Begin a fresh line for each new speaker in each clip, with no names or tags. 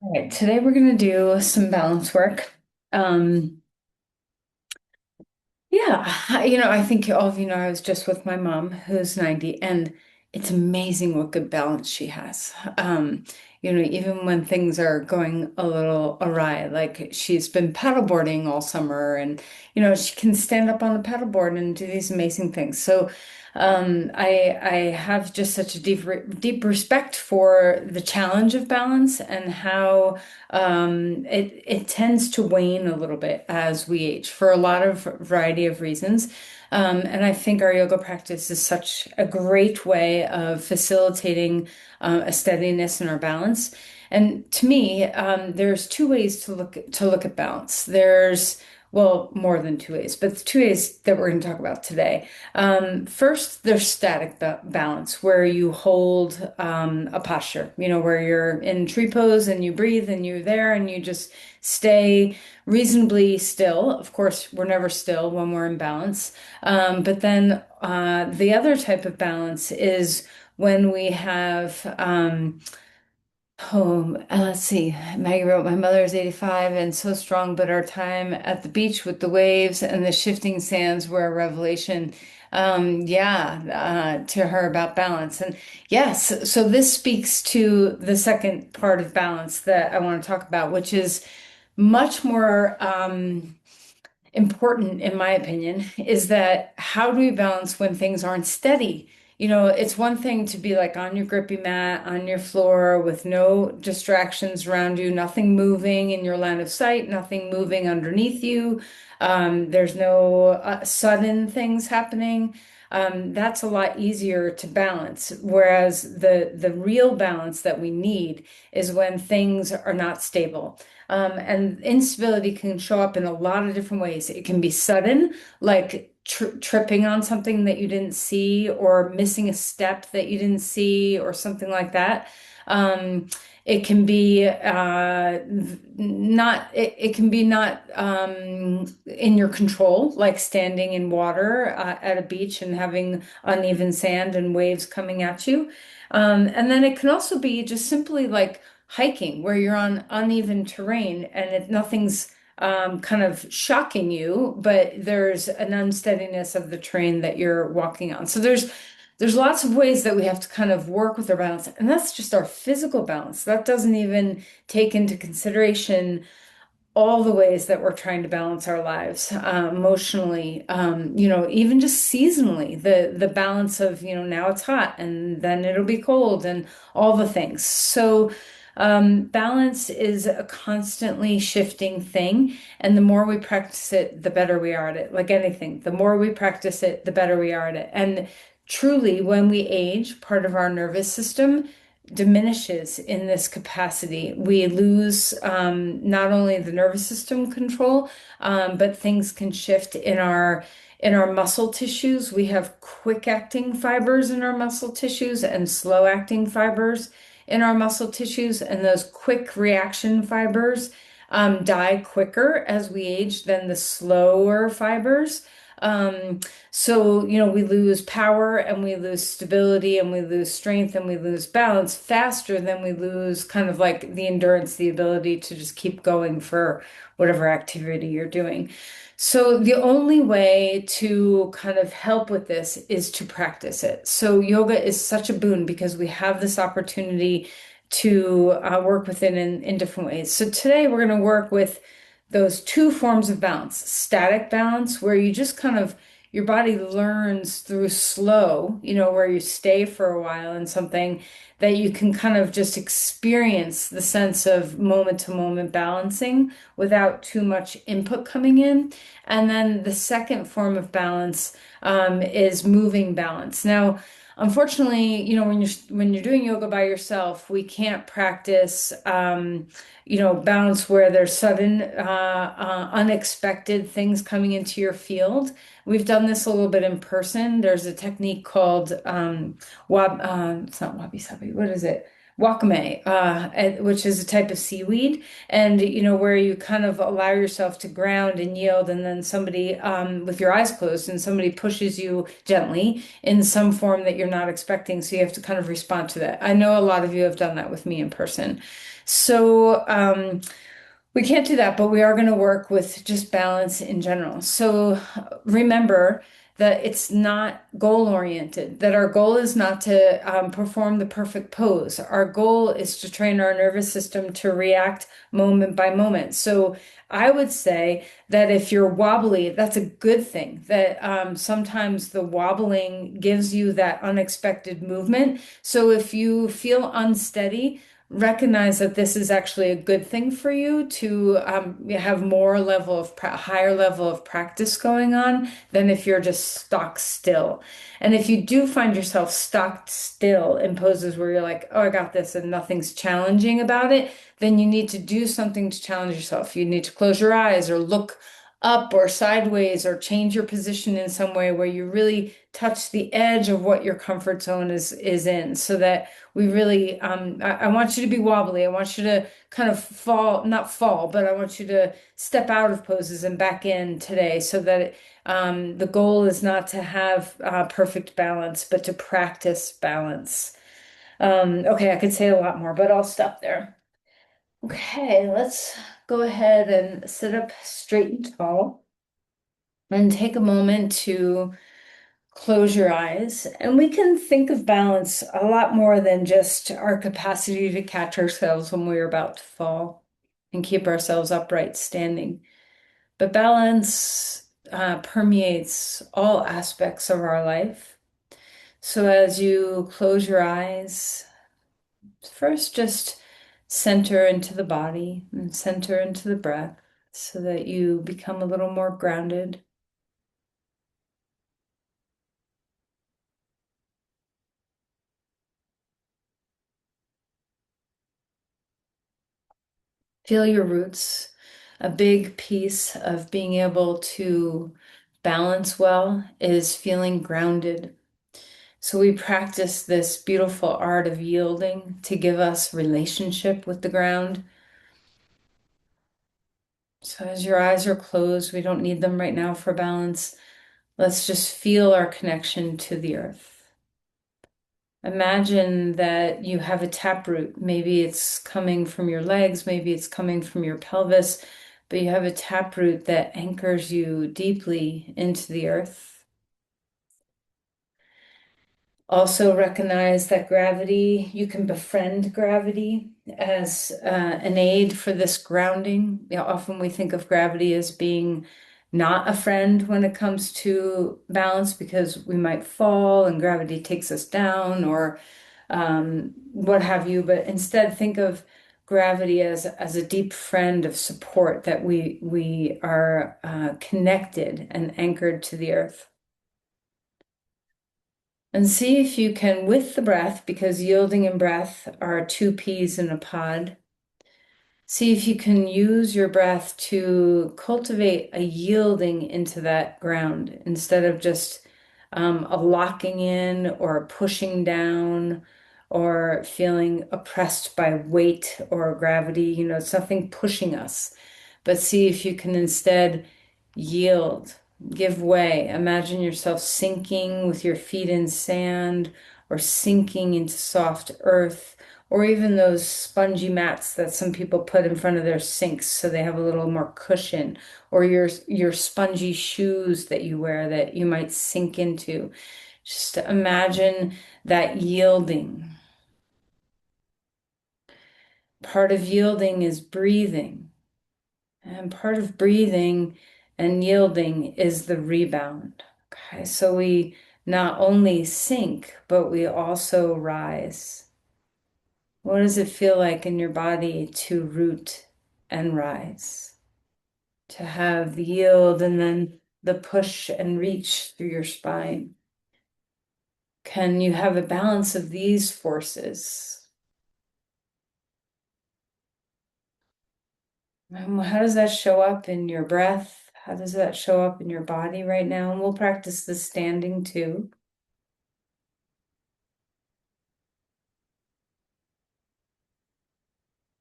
All right, today we're going to do some balance work. Um, I think all of you know I was just with my mom who's 90, and it's amazing what good balance she has. Even when things are going a little awry, like she's been paddleboarding all summer, and she can stand up on the paddleboard and do these amazing things. So I have just such a deep respect for the challenge of balance and how it tends to wane a little bit as we age for a lot of variety of reasons. And I think our yoga practice is such a great way of facilitating a steadiness in our balance. And to me, there's two ways to look at balance. There's well, more than two ways, but the two ways that we're going to talk about today. First, there's static balance, where you hold a posture, where you're in tree pose and you breathe and you're there and you just stay reasonably still. Of course, we're never still when we're in balance. But then the other type of balance is when we have let's see. Maggie wrote, My mother is 85 and so strong, but our time at the beach with the waves and the shifting sands were a revelation. To her about balance. And yes, so this speaks to the second part of balance that I want to talk about, which is much more important, in my opinion, is that how do we balance when things aren't steady? It's one thing to be like on your grippy mat, on your floor with no distractions around you, nothing moving in your line of sight, nothing moving underneath you. There's no sudden things happening. That's a lot easier to balance. Whereas the real balance that we need is when things are not stable. And instability can show up in a lot of different ways. It can be sudden, like tripping on something that you didn't see, or missing a step that you didn't see, or something like that. Um, it can be not. It can be not in your control, like standing in water at a beach and having uneven sand and waves coming at you. And then it can also be just simply like hiking where you're on uneven terrain and nothing's kind of shocking you, but there's an unsteadiness of the terrain that you're walking on. So there's lots of ways that we have to kind of work with our balance, and that's just our physical balance. That doesn't even take into consideration all the ways that we're trying to balance our lives emotionally, even just seasonally, the balance of, now it's hot and then it'll be cold and all the things. Balance is a constantly shifting thing, and the more we practice it, the better we are at it. Like anything, the more we practice it, the better we are at it. And truly, when we age, part of our nervous system diminishes in this capacity. We lose not only the nervous system control, but things can shift in our muscle tissues. We have quick acting fibers in our muscle tissues and slow acting fibers in our muscle tissues, and those quick reaction fibers die quicker as we age than the slower fibers. Um, we lose power and we lose stability and we lose strength and we lose balance faster than we lose kind of like the endurance, the ability to just keep going for whatever activity you're doing. So the only way to kind of help with this is to practice it. So yoga is such a boon because we have this opportunity to work with it in different ways. So today we're going to work with those two forms of balance: static balance, where you just kind of your body learns through slow, where you stay for a while in something that you can kind of just experience the sense of moment to moment balancing without too much input coming in. And then the second form of balance is moving balance. Now, unfortunately, when you're doing yoga by yourself, we can't practice balance where there's sudden unexpected things coming into your field. We've done this a little bit in person. There's a technique called it's not wabi sabi. What is it? wakame, which is a type of seaweed, and where you kind of allow yourself to ground and yield, and then somebody, with your eyes closed, and somebody pushes you gently in some form that you're not expecting, so you have to kind of respond to that. I know a lot of you have done that with me in person. So, we can't do that, but we are going to work with just balance in general. So remember that it's not goal oriented, that our goal is not to perform the perfect pose. Our goal is to train our nervous system to react moment by moment. So I would say that if you're wobbly, that's a good thing, that sometimes the wobbling gives you that unexpected movement. So if you feel unsteady, recognize that this is actually a good thing for you to have higher level of practice going on than if you're just stuck still. And if you do find yourself stuck still in poses where you're like, oh, I got this, and nothing's challenging about it, then you need to do something to challenge yourself. You need to close your eyes or look up or sideways or change your position in some way where you really touch the edge of what your comfort zone is in, so that we really I want you to be wobbly. I want you to kind of fall, not fall, but I want you to step out of poses and back in today, so that the goal is not to have perfect balance, but to practice balance. Okay, I could say a lot more, but I'll stop there. Okay, let's go ahead and sit up straight and tall and take a moment to close your eyes. And we can think of balance a lot more than just our capacity to catch ourselves when we're about to fall and keep ourselves upright standing. But balance permeates all aspects of our life. So as you close your eyes, first just center into the body and center into the breath so that you become a little more grounded. Feel your roots. A big piece of being able to balance well is feeling grounded. So we practice this beautiful art of yielding to give us relationship with the ground. So as your eyes are closed, we don't need them right now for balance. Let's just feel our connection to the earth. Imagine that you have a taproot. Maybe it's coming from your legs, maybe it's coming from your pelvis, but you have a taproot that anchors you deeply into the earth. Also recognize that gravity, you can befriend gravity as an aid for this grounding. Often we think of gravity as being not a friend when it comes to balance because we might fall and gravity takes us down, or what have you. But instead, think of gravity as a deep friend of support, that we are connected and anchored to the earth. And see if you can, with the breath, because yielding and breath are two peas in a pod, see if you can use your breath to cultivate a yielding into that ground instead of just a locking in or pushing down or feeling oppressed by weight or gravity. It's nothing pushing us, but see if you can instead yield, give way. Imagine yourself sinking with your feet in sand or sinking into soft earth, or even those spongy mats that some people put in front of their sinks so they have a little more cushion, or your spongy shoes that you wear that you might sink into. Just imagine that yielding. Part of yielding is breathing, and part of breathing and yielding is the rebound. Okay, so we not only sink, but we also rise. What does it feel like in your body to root and rise? To have the yield and then the push and reach through your spine? Can you have a balance of these forces? How does that show up in your breath? How does that show up in your body right now? And we'll practice the standing too.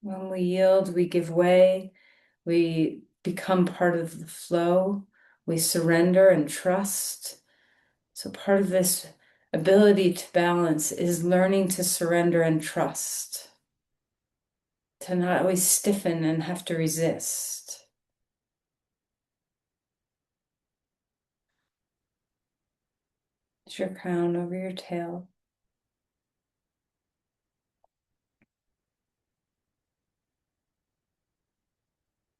When we yield, we give way, we become part of the flow, we surrender and trust. So, part of this ability to balance is learning to surrender and trust, to not always stiffen and have to resist. It's your crown over your tail.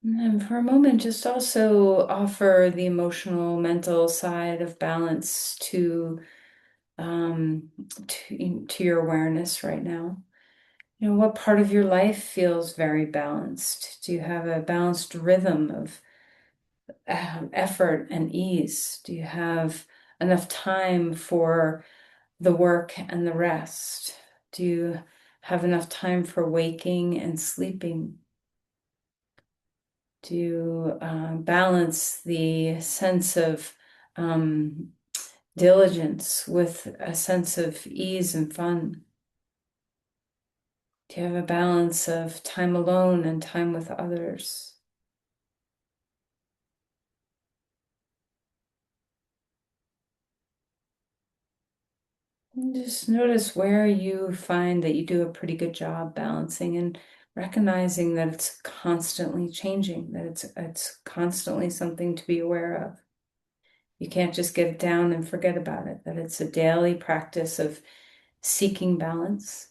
And then for a moment, just also offer the emotional, mental side of balance um, to your awareness right now. You know, what part of your life feels very balanced? Do you have a balanced rhythm of effort and ease? Do you have enough time for the work and the rest? Do you have enough time for waking and sleeping? Do you balance the sense of um, diligence with a sense of ease and fun? Do you have a balance of time alone and time with others? And just notice where you find that you do a pretty good job balancing and recognizing that it's constantly changing, that it's constantly something to be aware of. You can't just get it down and forget about it, that it's a daily practice of seeking balance.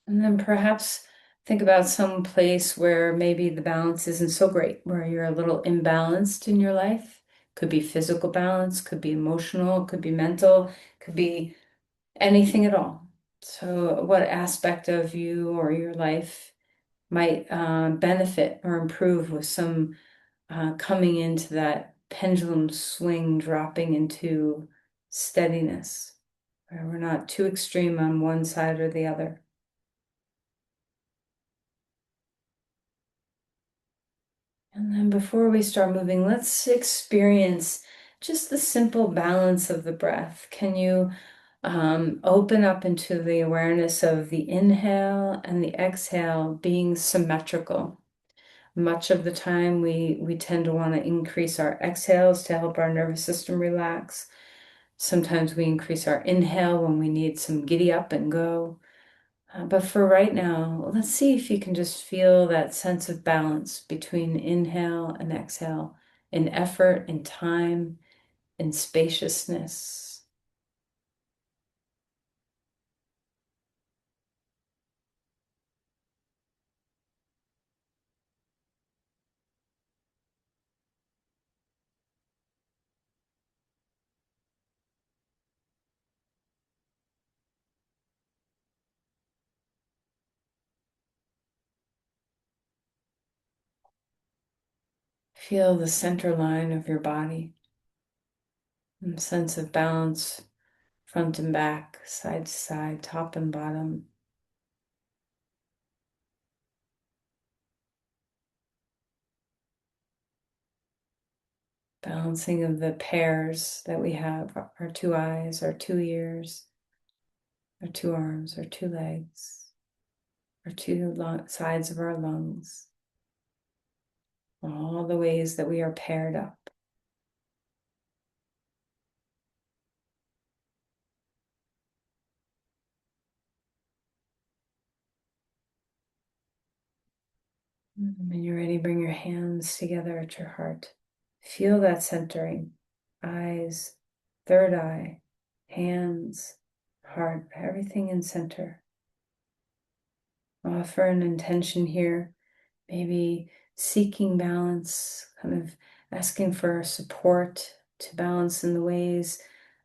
And then perhaps think about some place where maybe the balance isn't so great, where you're a little imbalanced in your life. Could be physical balance, could be emotional, could be mental, could be anything at all. So, what aspect of you or your life might benefit or improve with some coming into that pendulum swing, dropping into steadiness, where we're not too extreme on one side or the other. And then before we start moving, let's experience just the simple balance of the breath. Can you open up into the awareness of the inhale and the exhale being symmetrical? Much of the time, we tend to want to increase our exhales to help our nervous system relax. Sometimes we increase our inhale when we need some giddy up and go. But for right now, let's see if you can just feel that sense of balance between inhale and exhale, in effort, in time, in spaciousness. Feel the center line of your body and sense of balance, front and back, side to side, top and bottom. Balancing of the pairs that we have, our two eyes, our two ears, our two arms, our two legs, our two sides of our lungs, all the ways that we are paired up. When you're ready, bring your hands together at your heart. Feel that centering. Eyes, third eye, hands, heart, everything in center. Offer an intention here, maybe seeking balance, kind of asking for support to balance in the ways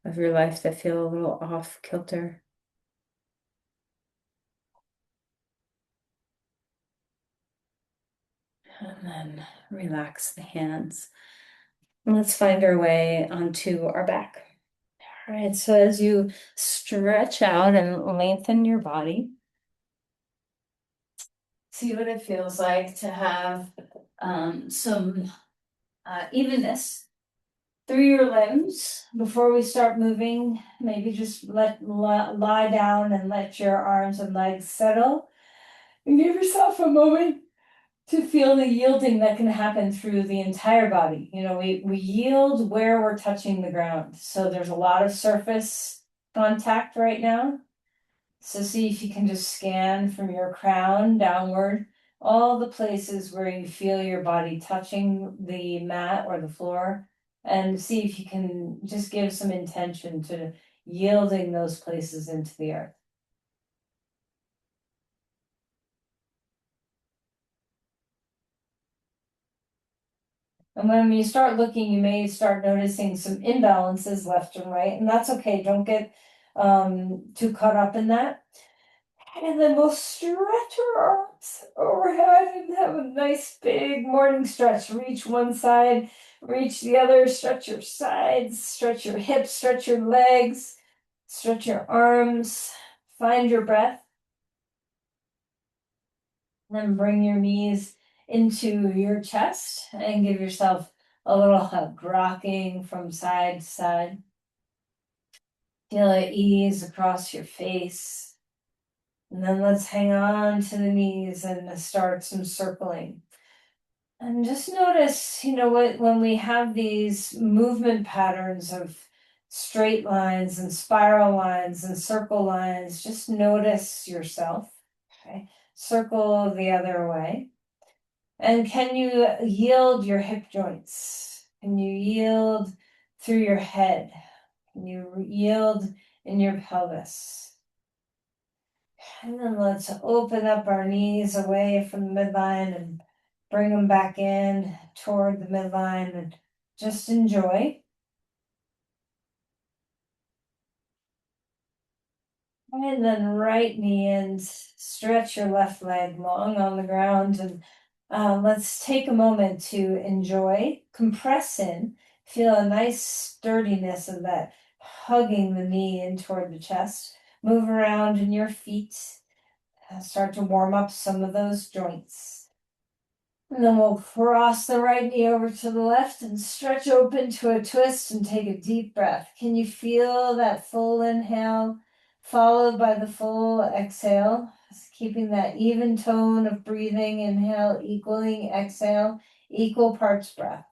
of your life that feel a little off kilter. And then relax the hands. And let's find our way onto our back. All right, so as you stretch out and lengthen your body, see what it feels like to have some evenness through your limbs before we start moving. Maybe just lie down and let your arms and legs settle and give yourself a moment to feel the yielding that can happen through the entire body. You know, we yield where we're touching the ground. So there's a lot of surface contact right now. So see if you can just scan from your crown downward, all the places where you feel your body touching the mat or the floor, and see if you can just give some intention to yielding those places into the earth. And when you start looking, you may start noticing some imbalances left and right, and that's okay. Don't get too caught up in that. And then we'll stretch our arms overhead and have a nice big morning stretch. Reach one side, reach the other, stretch your sides, stretch your hips, stretch your legs, stretch your arms, find your breath. Then bring your knees into your chest and give yourself a little hug, rocking from side to side. Feel it ease across your face. And then let's hang on to the knees and start some circling. And just notice, you know, when we have these movement patterns of straight lines and spiral lines and circle lines, just notice yourself. Okay. Circle the other way. And can you yield your hip joints? Can you yield through your head? Can you yield in your pelvis? And then let's open up our knees away from the midline and bring them back in toward the midline and just enjoy. And then right knee in, stretch your left leg long on the ground, and let's take a moment to enjoy, compress in, feel a nice sturdiness of that, hugging the knee in toward the chest. Move around in your feet, start to warm up some of those joints. And then we'll cross the right knee over to the left and stretch open to a twist and take a deep breath. Can you feel that full inhale followed by the full exhale? Just keeping that even tone of breathing, inhale, equaling exhale, equal parts breath.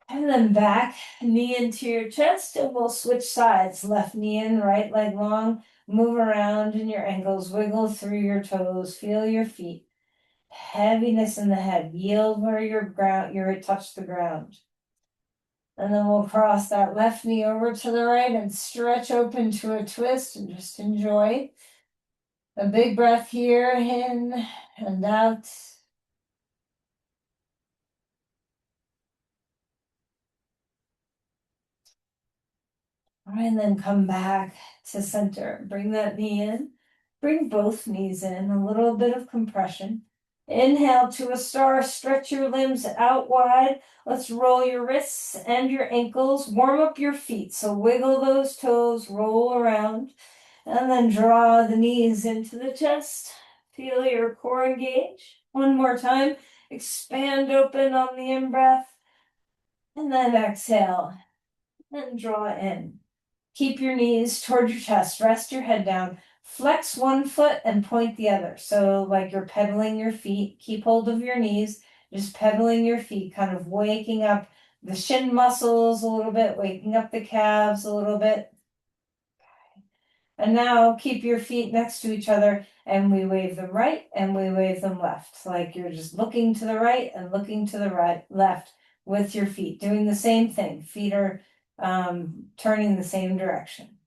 And then back, knee into your chest, and we'll switch sides. Left knee in, right leg long. Move around in your ankles, wiggle through your toes, feel your feet. Heaviness in the head, yield where your touch the ground. And then we'll cross that left knee over to the right and stretch open to a twist and just enjoy. A big breath here, in and out. All right, and then come back to center. Bring that knee in. Bring both knees in, a little bit of compression. Inhale to a star, stretch your limbs out wide. Let's roll your wrists and your ankles. Warm up your feet. So wiggle those toes, roll around, and then draw the knees into the chest. Feel your core engage. One more time. Expand open on the in-breath. And then exhale and draw in. Keep your knees toward your chest. Rest your head down. Flex one foot and point the other. So like you're pedaling your feet. Keep hold of your knees. Just pedaling your feet, kind of waking up the shin muscles a little bit, waking up the calves a little bit. And now keep your feet next to each other and we wave them right and we wave them left. Like you're just looking to the right and looking to the right, left with your feet, doing the same thing. Feet are turning the same direction.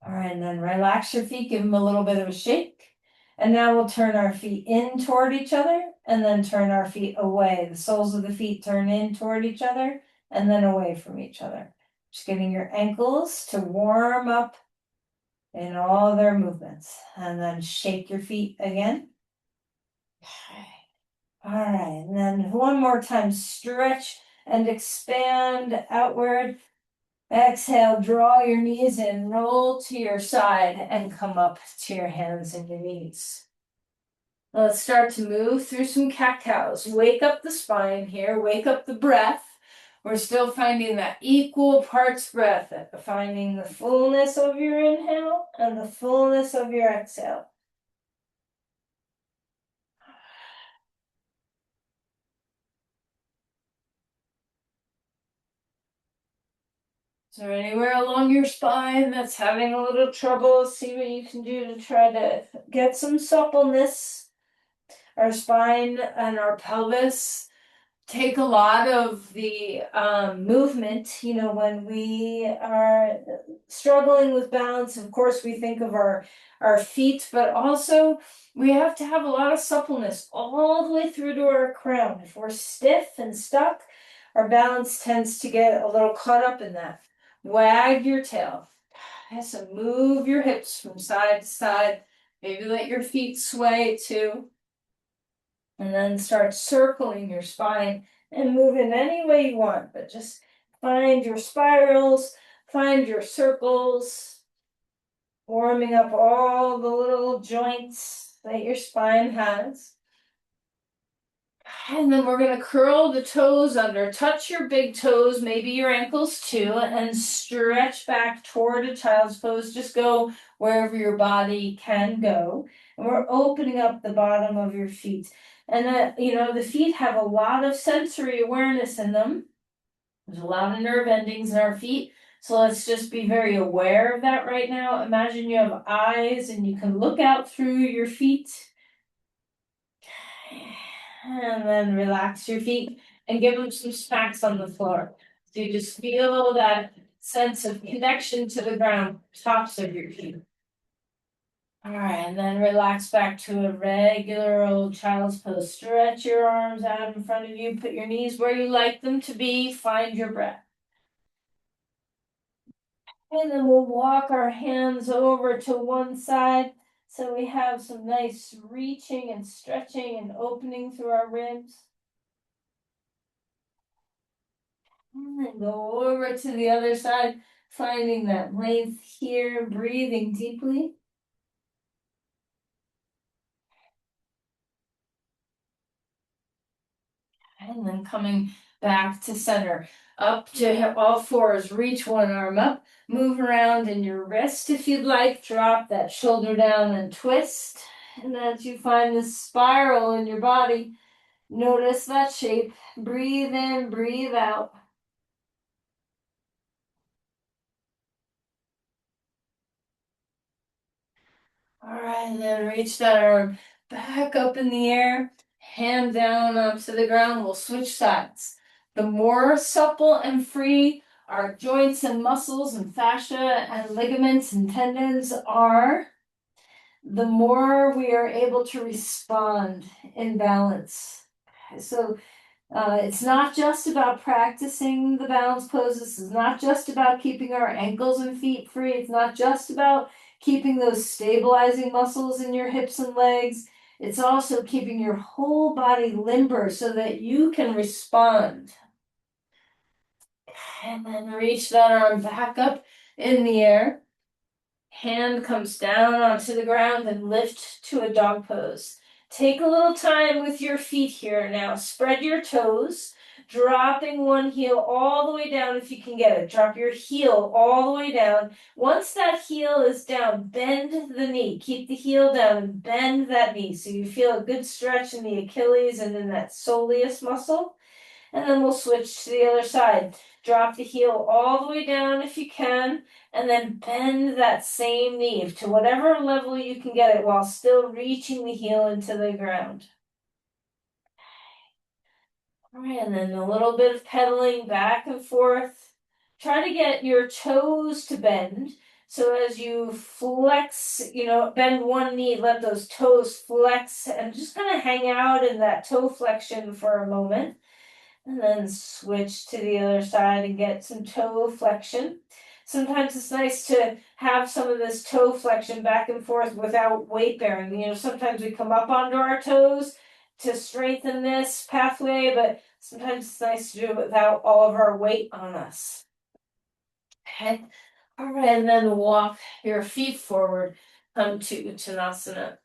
All right, and then relax your feet, give them a little bit of a shake. And now we'll turn our feet in toward each other and then turn our feet away. The soles of the feet turn in toward each other and then away from each other. Just getting your ankles to warm up in all their movements. And then shake your feet again. Okay. All right, and then one more time, stretch and expand outward. Exhale, draw your knees in, roll to your side, and come up to your hands and your knees. Let's start to move through some cat cows. Wake up the spine here, wake up the breath. We're still finding that equal parts breath, finding the fullness of your inhale and the fullness of your exhale. Is there anywhere along your spine that's having a little trouble? See what you can do to try to get some suppleness. Our spine and our pelvis take a lot of the movement. You know, when we are struggling with balance, of course, we think of our feet, but also we have to have a lot of suppleness all the way through to our crown. If we're stiff and stuck, our balance tends to get a little caught up in that. Wag your tail. So move your hips from side to side. Maybe let your feet sway too. And then start circling your spine and move in any way you want, but just find your spirals, find your circles, warming up all the little joints that your spine has. And then we're going to curl the toes under, touch your big toes, maybe your ankles too, and stretch back toward a child's pose. Just go wherever your body can go. And we're opening up the bottom of your feet. And you know, the feet have a lot of sensory awareness in them. There's a lot of nerve endings in our feet. So let's just be very aware of that right now. Imagine you have eyes and you can look out through your feet. And then relax your feet and give them some smacks on the floor. So you just feel that sense of connection to the ground, tops of your feet. All right, and then relax back to a regular old child's pose. Stretch your arms out in front of you. Put your knees where you like them to be. Find your breath. And then we'll walk our hands over to one side. So we have some nice reaching and stretching and opening through our ribs. And then go over to the other side, finding that length here, breathing deeply. And then coming back to center, up to all fours, reach one arm up, move around in your wrist if you'd like, drop that shoulder down and twist. And as you find this spiral in your body, notice that shape. Breathe in, breathe out. All right, and then reach that arm back up in the air, hand down onto the ground. We'll switch sides. The more supple and free our joints and muscles and fascia and ligaments and tendons are, the more we are able to respond in balance. So it's not just about practicing the balance poses. It's not just about keeping our ankles and feet free. It's not just about keeping those stabilizing muscles in your hips and legs. It's also keeping your whole body limber so that you can respond. And then reach that arm back up in the air. Hand comes down onto the ground and lift to a dog pose. Take a little time with your feet here now. Spread your toes, dropping one heel all the way down if you can get it. Drop your heel all the way down. Once that heel is down, bend the knee. Keep the heel down and bend that knee so you feel a good stretch in the Achilles and in that soleus muscle. And then we'll switch to the other side. Drop the heel all the way down if you can, and then bend that same knee to whatever level you can get it while still reaching the heel into the ground. All right, and then a little bit of pedaling back and forth. Try to get your toes to bend. So as you flex, you know, bend one knee, let those toes flex, and just kind of hang out in that toe flexion for a moment. And then switch to the other side and get some toe flexion. Sometimes it's nice to have some of this toe flexion back and forth without weight bearing. You know, sometimes we come up onto our toes to strengthen this pathway, but sometimes it's nice to do it without all of our weight on us. Okay. All right, and then walk your feet forward, come to Uttanasana.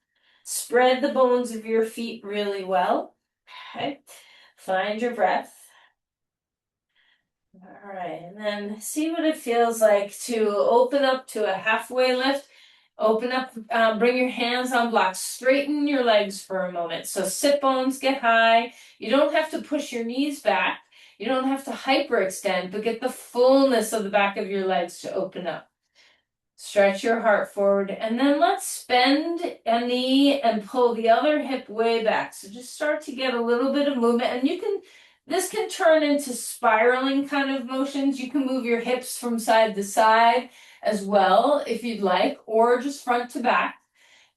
Spread the bones of your feet really well. Okay. Find your breath. All right, and then see what it feels like to open up to a halfway lift. Open up, bring your hands on blocks, straighten your legs for a moment. So sit bones get high. You don't have to push your knees back. You don't have to hyperextend, but get the fullness of the back of your legs to open up. Stretch your heart forward, and then let's bend a knee and pull the other hip way back. So just start to get a little bit of movement, and this can turn into spiraling kind of motions. You can move your hips from side to side as well if you'd like, or just front to back.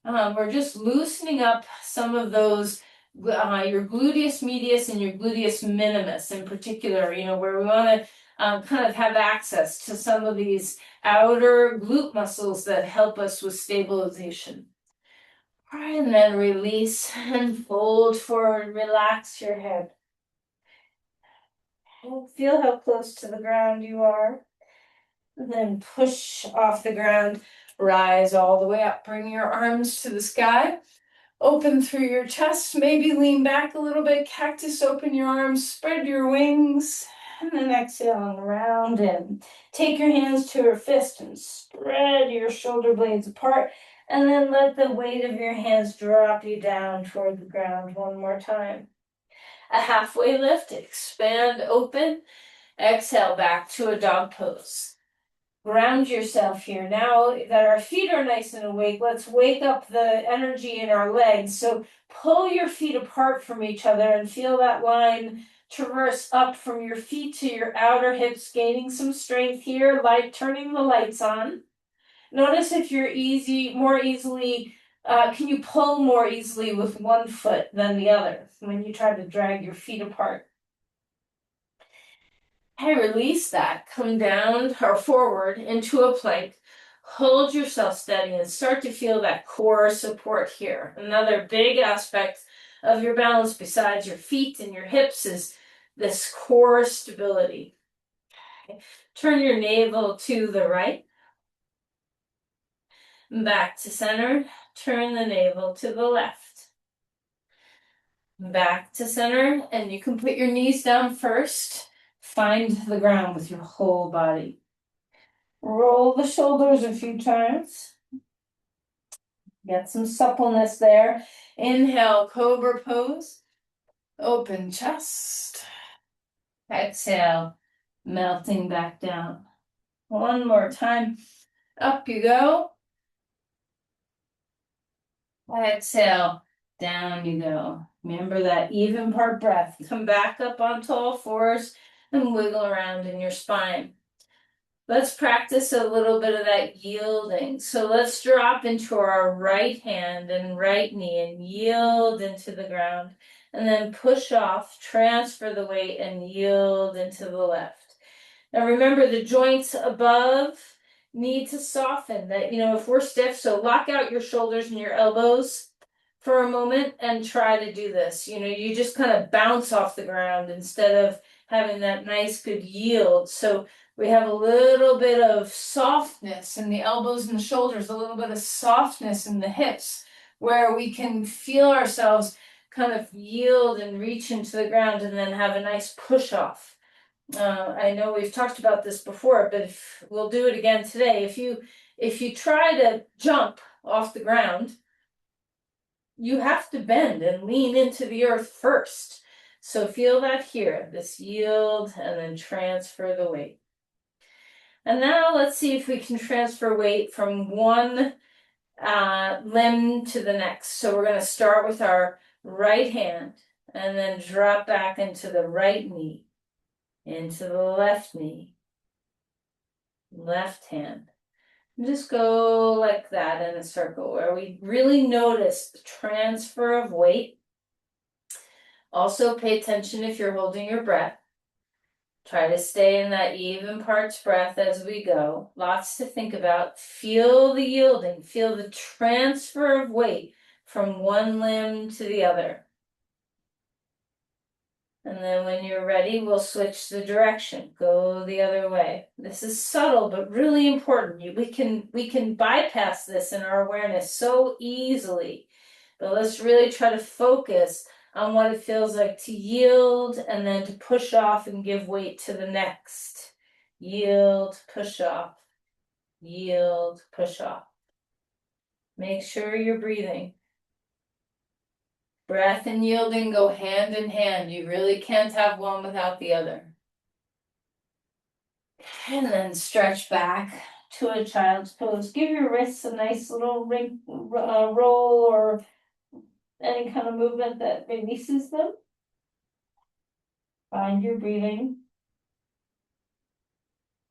We're just loosening up some of those, your gluteus medius and your gluteus minimus in particular, where we want to kind of have access to some of these outer glute muscles that help us with stabilization. All right, and then release and fold forward, relax your head. Feel how close to the ground you are. And then push off the ground, rise all the way up, bring your arms to the sky. Open through your chest, maybe lean back a little bit, cactus, open your arms, spread your wings, and then exhale and round in. Take your hands to your fist and spread your shoulder blades apart, and then let the weight of your hands drop you down toward the ground one more time. A halfway lift, expand, open, exhale back to a dog pose. Ground yourself here. Now that our feet are nice and awake, let's wake up the energy in our legs. So pull your feet apart from each other and feel that line traverse up from your feet to your outer hips, gaining some strength here, like turning the lights on. Notice if you're can you pull more easily with one foot than the other when you try to drag your feet apart? Hey, release that. Come down or forward into a plank. Hold yourself steady and start to feel that core support here. Another big aspect of your balance besides your feet and your hips is this core stability. Okay. Turn your navel to the right. Back to center. Turn the navel to the left. Back to center, and you can put your knees down first. Find the ground with your whole body. Roll the shoulders a few times. Get some suppleness there. Inhale, cobra pose. Open chest. Exhale, melting back down. One more time. Up you go. Exhale, down you go. Remember that even part breath. Come back up onto all fours and wiggle around in your spine. Let's practice a little bit of that yielding. So let's drop into our right hand and right knee and yield into the ground. And then push off, transfer the weight, and yield into the left. Now remember, the joints above need to soften. That, if we're stiff, so lock out your shoulders and your elbows for a moment and try to do this. You just kind of bounce off the ground instead of having that nice good yield. So we have a little bit of softness in the elbows and the shoulders, a little bit of softness in the hips, where we can feel ourselves kind of yield and reach into the ground and then have a nice push off. I know we've talked about this before, but we'll do it again today. If you try to jump off the ground, you have to bend and lean into the earth first. So feel that here, this yield, and then transfer the weight. And now let's see if we can transfer weight from one limb to the next. So we're going to start with our right hand and then drop back into the right knee, into the left knee, left hand. And just go like that in a circle where we really notice the transfer of weight. Also pay attention if you're holding your breath. Try to stay in that even parts breath as we go. Lots to think about. Feel the yielding. Feel the transfer of weight from one limb to the other. And then when you're ready, we'll switch the direction. Go the other way. This is subtle, but really important. We can bypass this in our awareness so easily. But let's really try to focus on what it feels like to yield and then to push off and give weight to the next. Yield, push off. Yield, push off. Make sure you're breathing. Breath and yielding go hand in hand. You really can't have one without the other. And then stretch back to a child's pose. Give your wrists a nice little roll or any kind of movement that releases them. Find your breathing.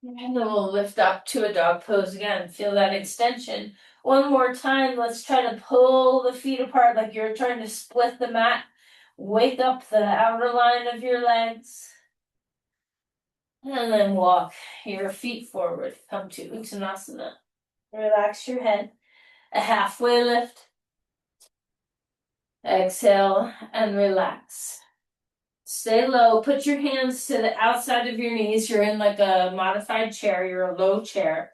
And then we'll lift up to a dog pose again. Feel that extension. One more time, let's try to pull the feet apart like you're trying to split the mat. Wake up the outer line of your legs. And then walk your feet forward. Come to Uttanasana. Relax your head. A halfway lift. Exhale and relax. Stay low. Put your hands to the outside of your knees. You're in like a modified chair. You're a low chair.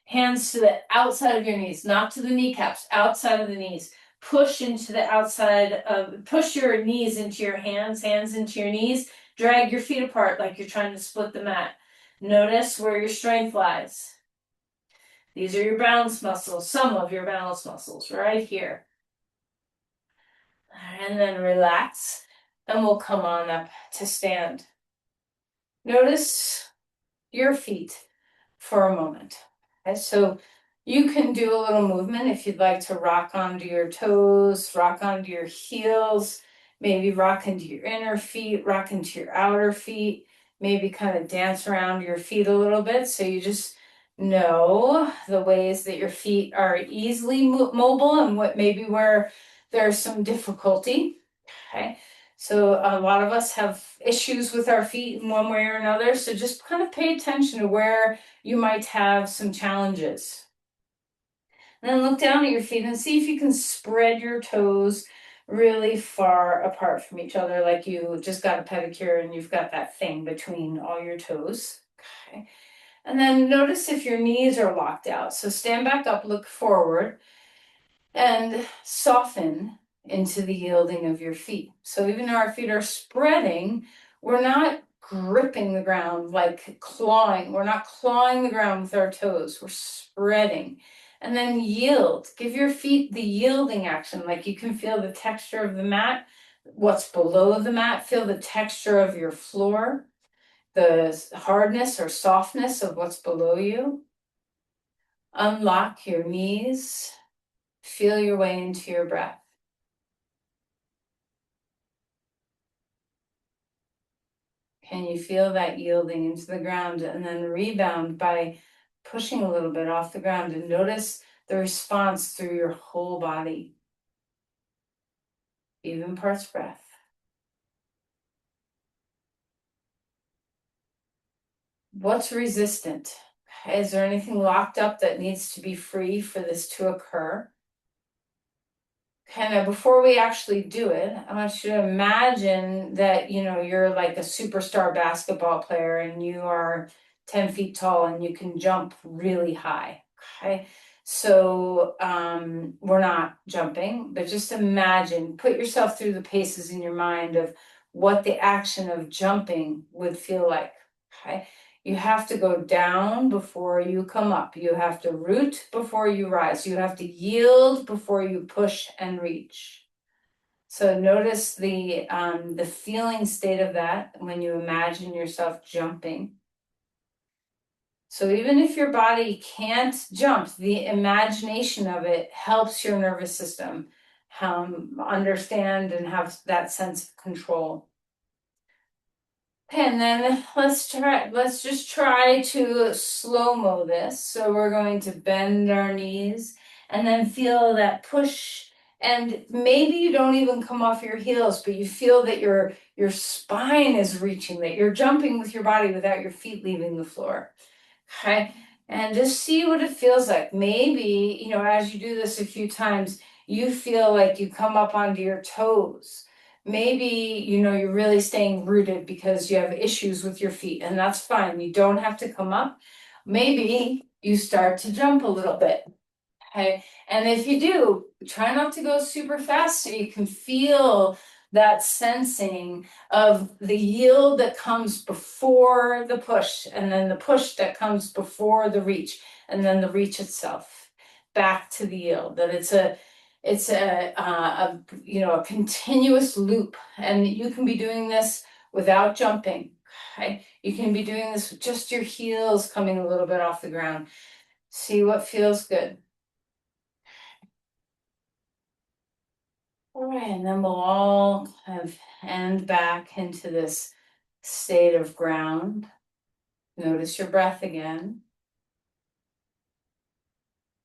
Hands to the outside of your knees, not to the kneecaps, outside of the knees. Push into the outside of, push your knees into your hands into your knees. Drag your feet apart like you're trying to split the mat. Notice where your strength lies. These are your balance muscles, some of your balance muscles right here. And then relax, and we'll come on up to stand. Notice your feet for a moment. Okay, so you can do a little movement if you'd like to rock onto your toes, rock onto your heels, maybe rock into your inner feet, rock into your outer feet, maybe kind of dance around your feet a little bit. So you just know the ways that your feet are easily mobile and what maybe where there's some difficulty. Okay. So a lot of us have issues with our feet in one way or another. So just kind of pay attention to where you might have some challenges. And then look down at your feet and see if you can spread your toes really far apart from each other, like you just got a pedicure and you've got that thing between all your toes. Okay. And then notice if your knees are locked out. So stand back up, look forward, and soften into the yielding of your feet. So even though our feet are spreading, we're not gripping the ground like clawing. We're not clawing the ground with our toes. We're spreading. And then yield. Give your feet the yielding action, like you can feel the texture of the mat, what's below the mat. Feel the texture of your floor, the hardness or softness of what's below you. Unlock your knees. Feel your way into your breath. Can you feel that yielding into the ground and then rebound by pushing a little bit off the ground and notice the response through your whole body. Even parts breath. What's resistant? Is there anything locked up that needs to be free for this to occur? Kind of before we actually do it, I want you to imagine that, you're like a superstar basketball player and you are 10 feet tall and you can jump really high. Okay. So we're not jumping, but just imagine, put yourself through the paces in your mind of what the action of jumping would feel like. Okay. You have to go down before you come up. You have to root before you rise. You have to yield before you push and reach. So notice the feeling state of that when you imagine yourself jumping. So even if your body can't jump, the imagination of it helps your nervous system understand and have that sense of control. And then let's just try to slow-mo this. So we're going to bend our knees and then feel that push. And maybe you don't even come off your heels, but you feel that your spine is reaching, that you're jumping with your body without your feet leaving the floor. Okay. And just see what it feels like. Maybe, as you do this a few times, you feel like you come up onto your toes. Maybe, you're really staying rooted because you have issues with your feet, and that's fine. You don't have to come up. Maybe you start to jump a little bit. Okay, and if you do, try not to go super fast so you can feel that sensing of the yield that comes before the push, and then the push that comes before the reach, and then the reach itself back to the yield. That it's a continuous loop, and you can be doing this without jumping. Okay, you can be doing this with just your heels coming a little bit off the ground. See what feels good. All right, and then we'll all kind of end back into this state of ground. Notice your breath again.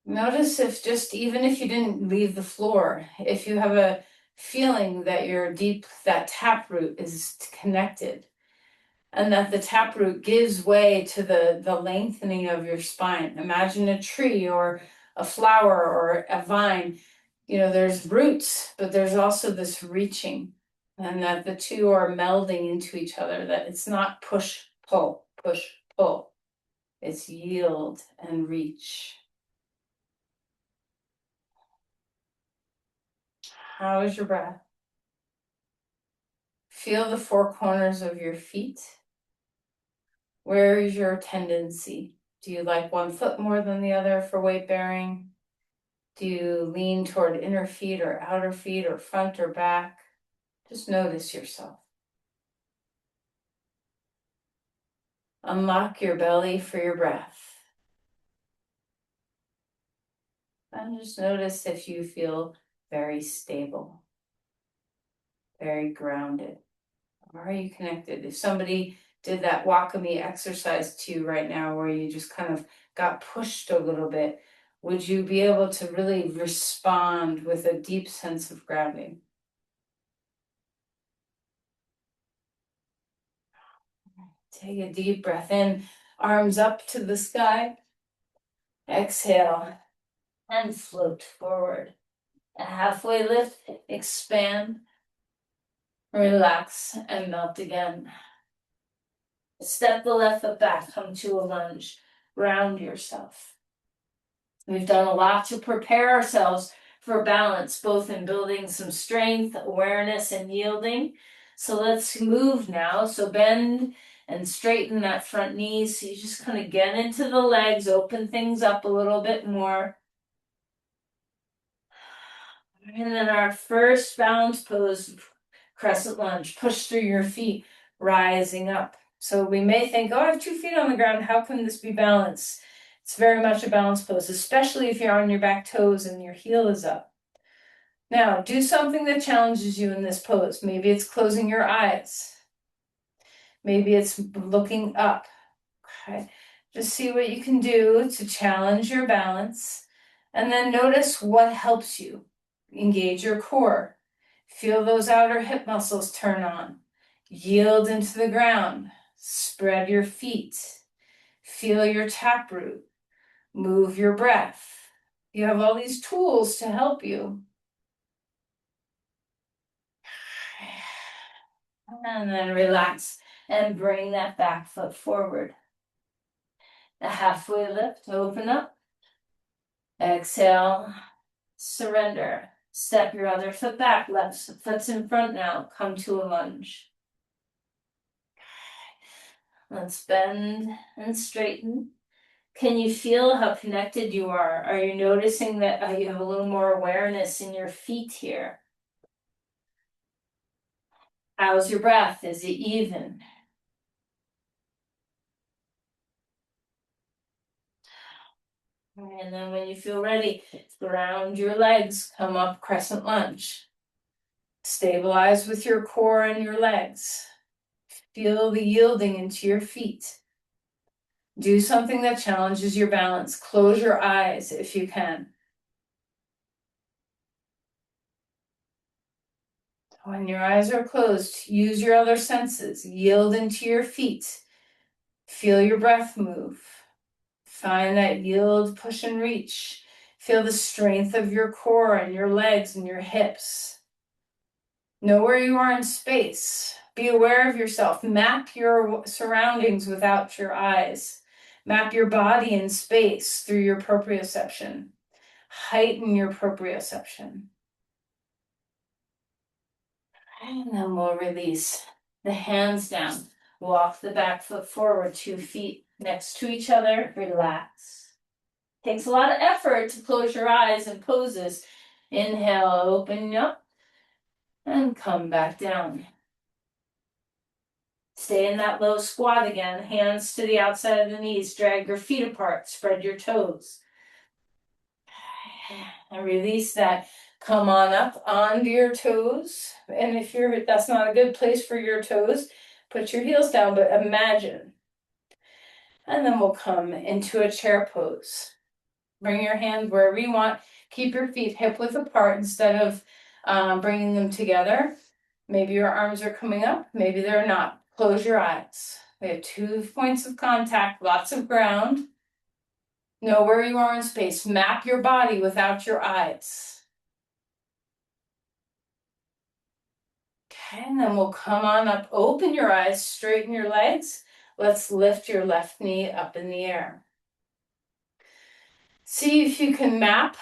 Notice if just, even if you didn't leave the floor, if you have a feeling that that taproot is connected, and that the taproot gives way to the lengthening of your spine. Imagine a tree or a flower or a vine. There's roots, but there's also this reaching, and that the two are melding into each other, that it's not push, push, pull. It's yield and reach. How is your breath? Feel the four corners of your feet. Where is your tendency? Do you like one foot more than the other for weight bearing? Do you lean toward inner feet or outer feet or front or back? Just notice yourself. Unlock your belly for your breath. And just notice if you feel very stable, very grounded. Are you connected? If somebody did that Wakami exercise to you right now, where you just kind of got pushed a little bit, would you be able to really respond with a deep sense of grounding? Take a deep breath in, arms up to the sky. Exhale and float forward. A halfway lift, expand, relax, and melt again. Step the left foot back, come to a lunge. Ground yourself. We've done a lot to prepare ourselves for balance, both in building some strength, awareness, and yielding. So let's move now. So bend and straighten that front knee. So you just kind of get into the legs, open things up a little bit more. And then our first balance pose, crescent lunge. Push through your feet, rising up. So we may think, oh, I have 2 feet on the ground. How can this be balanced? It's very much a balance pose, especially if you're on your back toes and your heel is up. Now, do something that challenges you in this pose. Maybe it's closing your eyes. Maybe it's looking up. Okay. Just see what you can do to challenge your balance. And then notice what helps you. Engage your core. Feel those outer hip muscles turn on. Yield into the ground. Spread your feet. Feel your taproot. Move your breath. You have all these tools to help you. And then relax and bring that back foot forward. A halfway lift, open up. Exhale, surrender. Step your other foot back, left foot's in front now. Come to a lunge. Let's bend and straighten. Can you feel how connected you are? Are you noticing that you have a little more awareness in your feet here? How's your breath? Is it even? And then when you feel ready, ground your legs, come up crescent lunge. Stabilize with your core and your legs. Feel the yielding into your feet. Do something that challenges your balance. Close your eyes if you can. When your eyes are closed, use your other senses. Yield into your feet. Feel your breath move. Find that yield, push, and reach. Feel the strength of your core and your legs and your hips. Know where you are in space. Be aware of yourself. Map your surroundings without your eyes. Map your body in space through your proprioception. Heighten your proprioception. And then we'll release the hands down. Walk the back foot forward, 2 feet next to each other. Relax. Takes a lot of effort to close your eyes in poses. Inhale, open up, and come back down. Stay in that low squat again. Hands to the outside of the knees. Drag your feet apart. Spread your toes. And release that. Come on up onto your toes. And if that's not a good place for your toes, put your heels down, but imagine. And then we'll come into a chair pose. Bring your hand wherever you want. Keep your feet hip width apart instead of bringing them together. Maybe your arms are coming up, maybe they're not. Close your eyes. We have 2 points of contact, lots of ground. Know where you are in space. Map your body without your eyes. Okay, and then we'll come on up. Open your eyes, straighten your legs. Let's lift your left knee up in the air. See if you can map.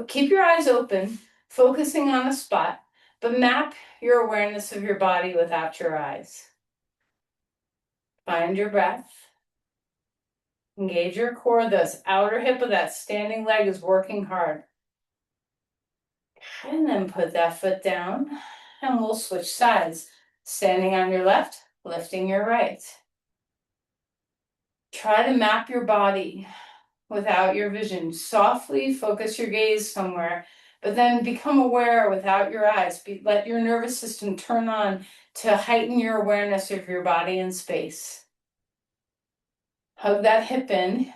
Keep your eyes open, focusing on a spot, but map your awareness of your body without your eyes. Find your breath. Engage your core. This outer hip of that standing leg is working hard. And then put that foot down, and we'll switch sides. Standing on your left, lifting your right. Try to map your body without your vision. Softly focus your gaze somewhere, but then become aware without your eyes. Let your nervous system turn on to heighten your awareness of your body in space. Hug that hip in.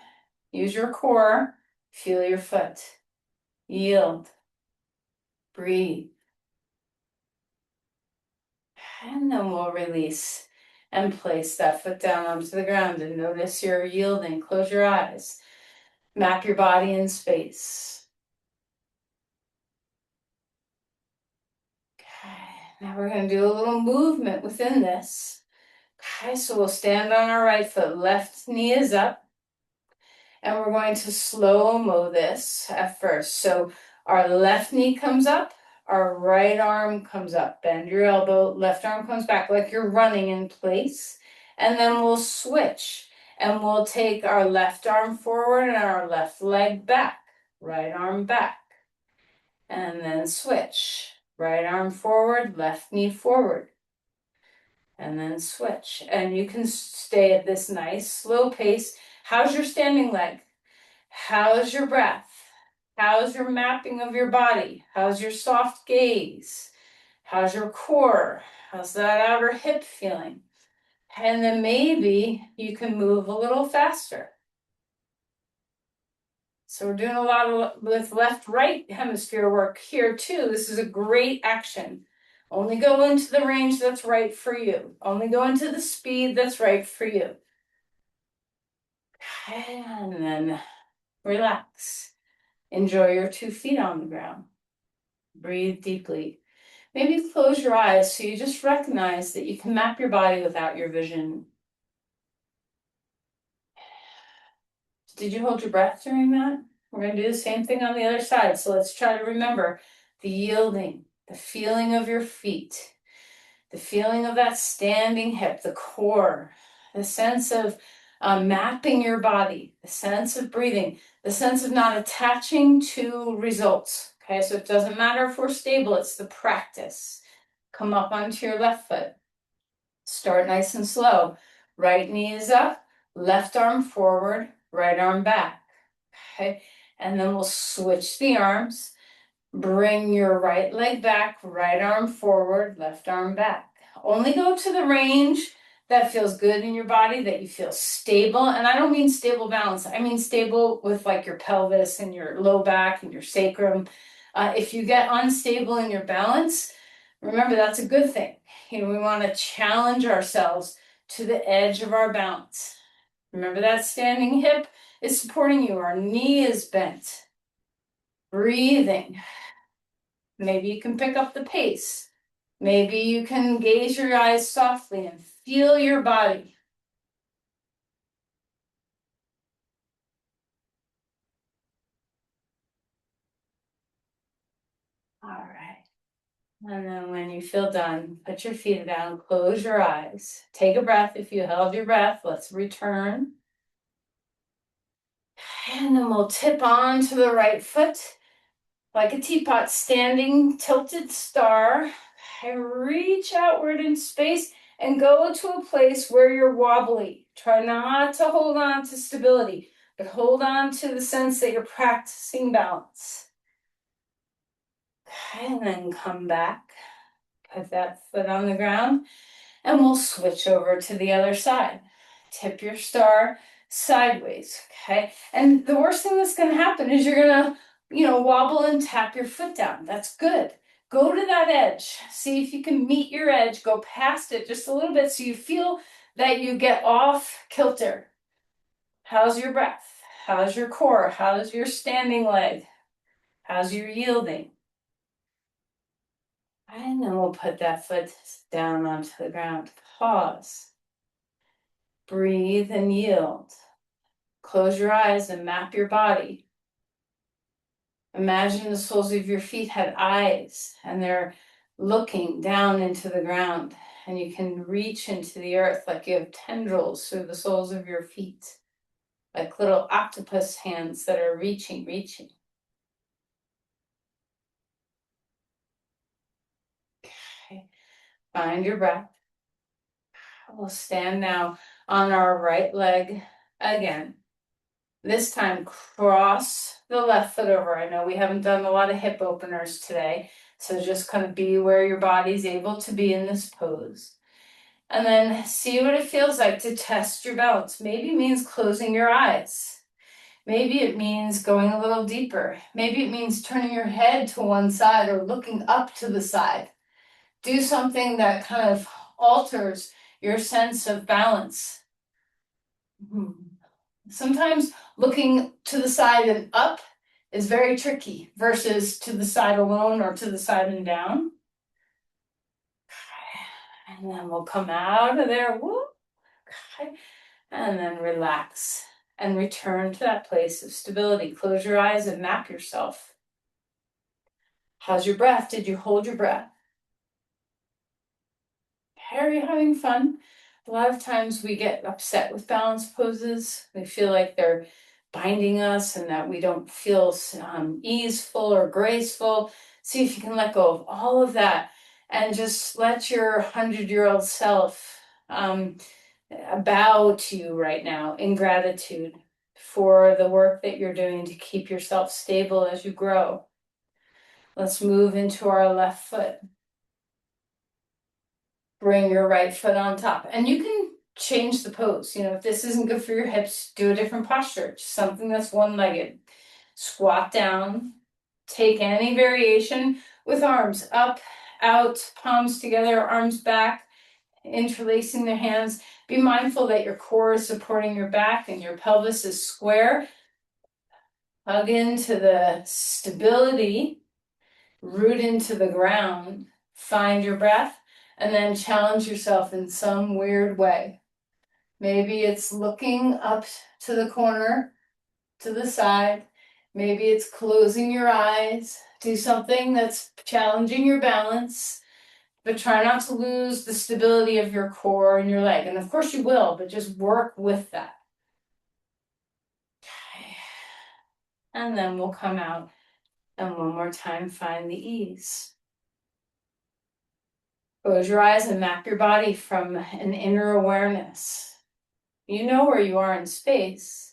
Use your core. Feel your foot. Yield. Breathe. And then we'll release and place that foot down onto the ground and notice you're yielding. Close your eyes. Map your body in space. Okay, now we're going to do a little movement within this. Okay, so we'll stand on our right foot. Left knee is up. And we're going to slow-mo this at first. So our left knee comes up, our right arm comes up. Bend your elbow, left arm comes back like you're running in place. And then we'll switch. And we'll take our left arm forward and our left leg back. Right arm back. And then switch. Right arm forward, left knee forward. And then switch. And you can stay at this nice slow pace. How's your standing leg? How's your breath? How's your mapping of your body? How's your soft gaze? How's your core? How's that outer hip feeling? And then maybe you can move a little faster. So we're doing a lot with left-right hemisphere work here too. This is a great action. Only go into the range that's right for you. Only go into the speed that's right for you. And then relax. Enjoy your 2 feet on the ground. Breathe deeply. Maybe close your eyes so you just recognize that you can map your body without your vision. Did you hold your breath during that? We're going to do the same thing on the other side. So let's try to remember the yielding, the feeling of your feet, the feeling of that standing hip, the core, the sense of mapping your body, the sense of breathing, the sense of not attaching to results. Okay, so it doesn't matter if we're stable, it's the practice. Come up onto your left foot. Start nice and slow. Right knee is up, left arm forward, right arm back. Okay, and then we'll switch the arms. Bring your right leg back, right arm forward, left arm back. Only go to the range that feels good in your body, that you feel stable. And I don't mean stable balance. I mean stable with like your pelvis and your low back and your sacrum. If you get unstable in your balance, remember that's a good thing. We want to challenge ourselves to the edge of our balance. Remember that standing hip is supporting you. Our knee is bent. Breathing. Maybe you can pick up the pace. Maybe you can gaze your eyes softly and feel your body. And then when you feel done, put your feet down, close your eyes. Take a breath. If you held your breath, let's return. And then we'll tip on to the right foot like a teapot, standing tilted star. And reach outward in space and go to a place where you're wobbly. Try not to hold on to stability, but hold on to the sense that you're practicing balance. And then come back. Put that foot on the ground and we'll switch over to the other side. Tip your star sideways, okay? And the worst thing that's going to happen is you're going to, wobble and tap your foot down. That's good. Go to that edge. See if you can meet your edge. Go past it just a little bit so you feel that you get off kilter. How's your breath? How's your core? How's your standing leg? How's your yielding? And then we'll put that foot down onto the ground. Pause. Breathe and yield. Close your eyes and map your body. Imagine the soles of your feet had eyes and they're looking down into the ground, and you can reach into the earth like you have tendrils through the soles of your feet, like little octopus hands that are reaching. Okay. Find your breath. We'll stand now on our right leg again. This time, cross the left foot over. I know we haven't done a lot of hip openers today, so just kind of be where your body's able to be in this pose. And then see what it feels like to test your balance. Maybe it means closing your eyes. Maybe it means going a little deeper. Maybe it means turning your head to one side or looking up to the side. Do something that kind of alters your sense of balance. Sometimes looking to the side and up is very tricky versus to the side alone or to the side and down. And then we'll come out of there. Whoop. Okay. And then relax and return to that place of stability. Close your eyes and map yourself. How's your breath? Did you hold your breath? Are you having fun? A lot of times we get upset with balance poses. We feel like they're binding us and that we don't feel easeful or graceful. See if you can let go of all of that and just let your 100-year-old self bow to you right now in gratitude for the work that you're doing to keep yourself stable as you grow. Let's move into our left foot. Bring your right foot on top. And you can change the pose. If this isn't good for your hips, do a different posture. Just something that's one-legged. Squat down. Take any variation with arms up, out, palms together, arms back, interlacing the hands. Be mindful that your core is supporting your back and your pelvis is square. Hug into the stability. Root into the ground. Find your breath. And then challenge yourself in some weird way. Maybe it's looking up to the corner, to the side. Maybe it's closing your eyes. Do something that's challenging your balance, but try not to lose the stability of your core and your leg. And of course you will, but just work with that. Okay. And then we'll come out and one more time, find the ease. Close your eyes and map your body from an inner awareness. You know where you are in space.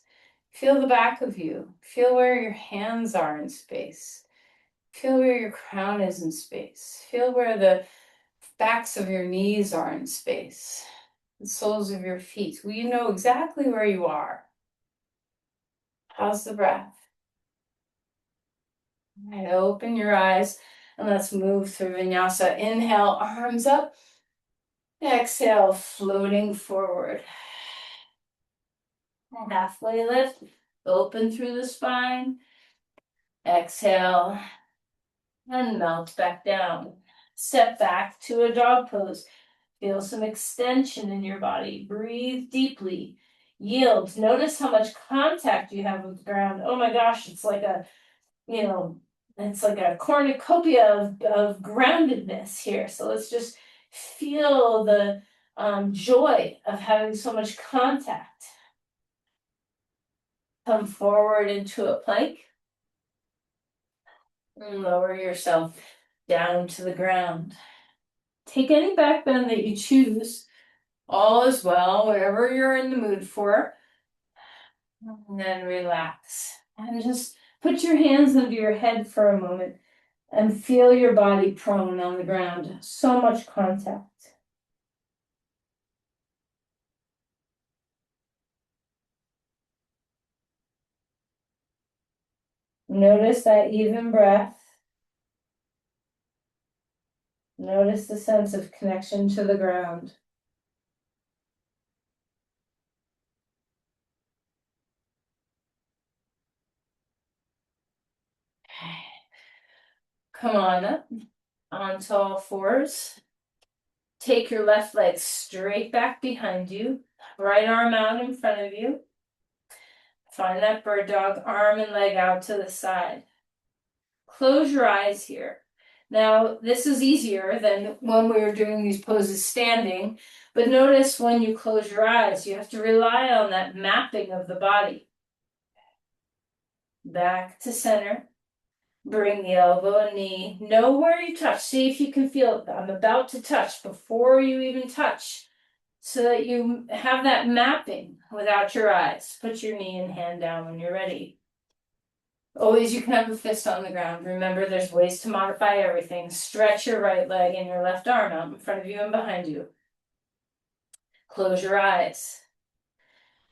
Feel the back of you. Feel where your hands are in space. Feel where your crown is in space. Feel where the backs of your knees are in space. The soles of your feet. Well, you know exactly where you are. How's the breath? All right, open your eyes and let's move through Vinyasa. Inhale, arms up. Exhale, floating forward. Halfway lift, open through the spine. Exhale, and melt back down. Step back to a dog pose. Feel some extension in your body. Breathe deeply. Yield. Notice how much contact you have with the ground. Oh my gosh, it's like a, It's like a cornucopia of groundedness here. So let's just feel the joy of having so much contact. Come forward into a plank. And lower yourself down to the ground. Take any back bend that you choose. All is well, wherever you're in the mood for. And then relax. And just put your hands under your head for a moment and feel your body prone on the ground. So much contact. Notice that even breath. Notice the sense of connection to the ground. Come on up onto all fours. Take your left leg straight back behind you, right arm out in front of you. Find that bird dog, arm and leg out to the side. Close your eyes here. Now, this is easier than when we were doing these poses standing, but notice when you close your eyes, you have to rely on that mapping of the body. Back to center. Bring the elbow and knee. Know where you touch. See if you can feel it. I'm about to touch before you even touch, so that you have that mapping without your eyes. Put your knee and hand down when you're ready. Always you can have a fist on the ground. Remember, there's ways to modify everything. Stretch your right leg and your left arm out in front of you and behind you. Close your eyes.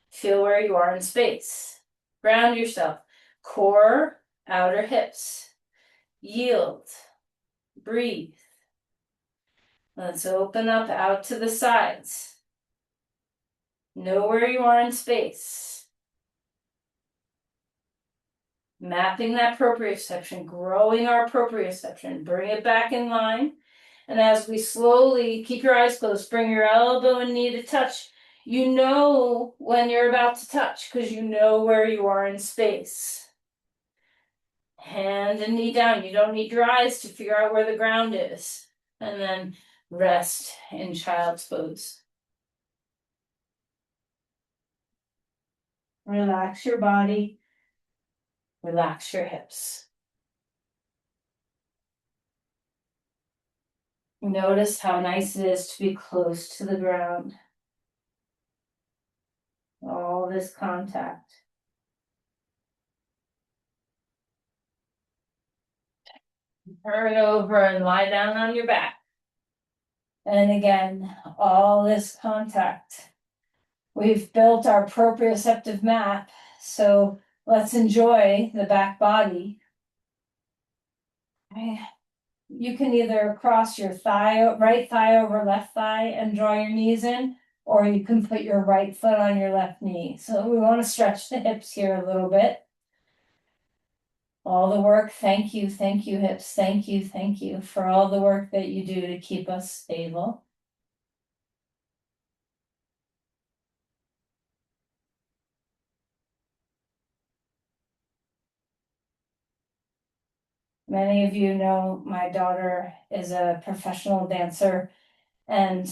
Feel where you are in space. Ground yourself. Core, outer hips. Yield. Breathe. Let's open up out to the sides. Know where you are in space. Mapping that proprioception, growing our proprioception. Bring it back in line. And as we slowly, keep your eyes closed, bring your elbow and knee to touch. You know when you're about to touch because you know where you are in space. Hand and knee down. You don't need your eyes to figure out where the ground is. And then rest in child's pose. Relax your body. Relax your hips. Notice how nice it is to be close to the ground. All this contact. Turn over and lie down on your back. And again, all this contact. We've built our proprioceptive map, so let's enjoy the back body. You can either cross your right thigh over left thigh and draw your knees in, or you can put your right foot on your left knee. So we want to stretch the hips here a little bit. All the work, thank you, hips, thank you for all the work that you do to keep us stable. Many of you know my daughter is a professional dancer, and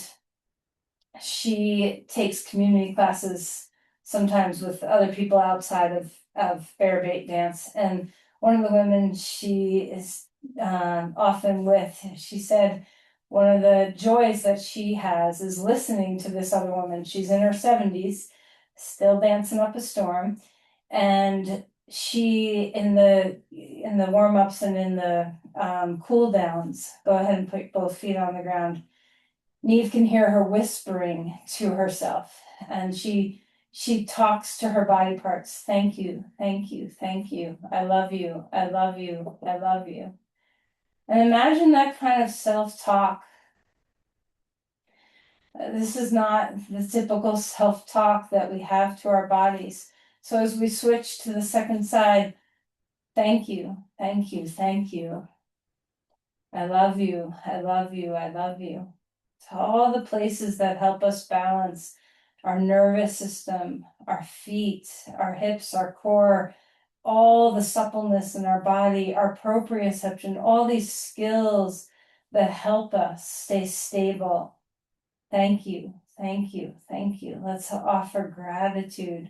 she takes community classes sometimes with other people outside of bear bait dance. And one of the women she is often with, she said one of the joys that she has is listening to this other woman. She's in her 70s, still dancing up a storm, and she in the warm-ups and in the cool downs, go ahead and put both feet on the ground. Neve can hear her whispering to herself, and she talks to her body parts. Thank you, thank you, thank you. I love you, I love you, I love you. And imagine that kind of self-talk. This is not the typical self-talk that we have to our bodies. So as we switch to the second side, thank you, thank you, thank you. I love you, I love you, I love you. To all the places that help us balance our nervous system, our feet, our hips, our core,
all the suppleness in our body, our proprioception, all these skills that help us stay stable. Thank you, thank you, thank you. Let's offer gratitude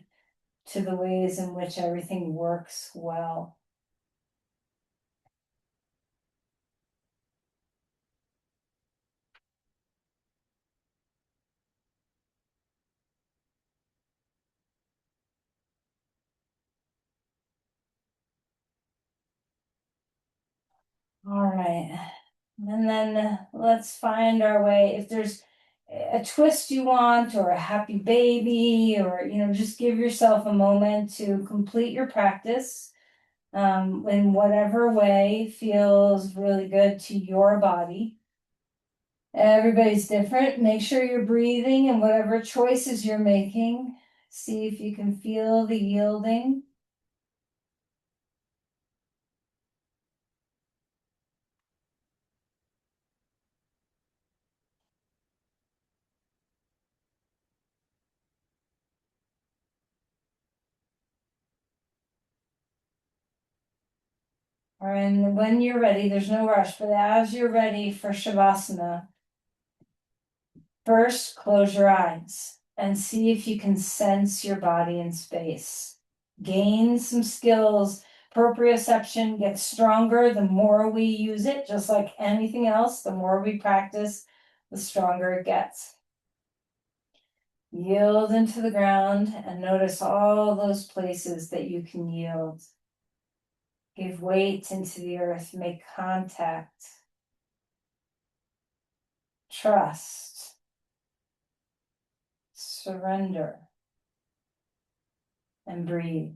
to the ways in which everything works well. All right. And then let's find our way. If there's a twist you want, or a happy baby, or, just give yourself a moment to complete your practice in whatever way feels really good to your body. Everybody's different. Make sure you're breathing and whatever choices you're making. See if you can feel the yielding. And when you're ready, there's no rush, but as you're ready for Shavasana, first close your eyes and see if you can sense your body in space. Gain some skills. Proprioception gets stronger the more we use it, just like anything else. The more we practice, the stronger it gets. Yield into the ground and notice all those places that you can yield. Give weight into the earth, make contact. Trust. Surrender. And breathe.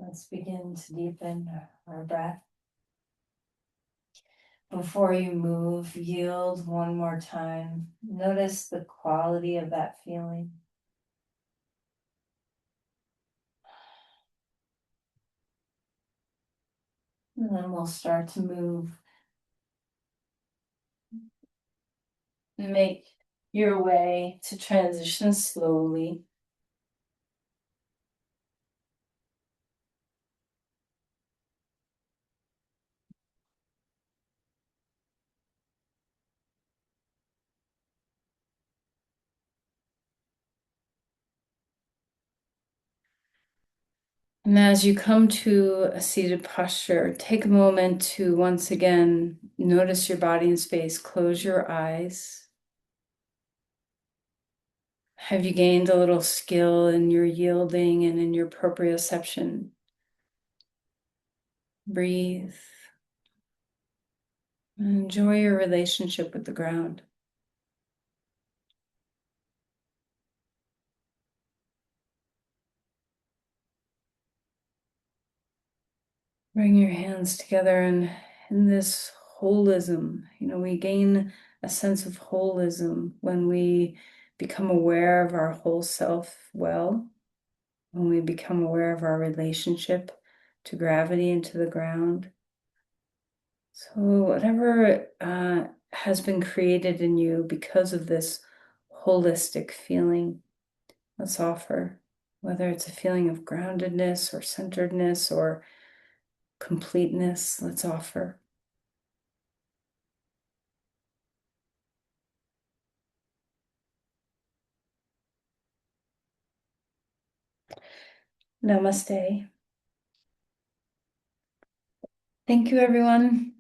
Let's begin to deepen our breath. Before you move, yield one more time. Notice the quality of that feeling. And then we'll start to move. Make your way to transition slowly. And as you come to a seated posture, take a moment to once again notice your body and space. Close your eyes. Have you gained a little skill in your yielding and in your proprioception? Breathe. Enjoy your relationship with the ground. Bring your hands together and in this holism, we gain a sense of holism when we become aware of our whole self well, when we become aware of our relationship to gravity and to the ground. So whatever has been created in you because of this holistic feeling, let's offer, whether it's a feeling of groundedness or centeredness or completeness, let's offer. Namaste. Thank you, everyone.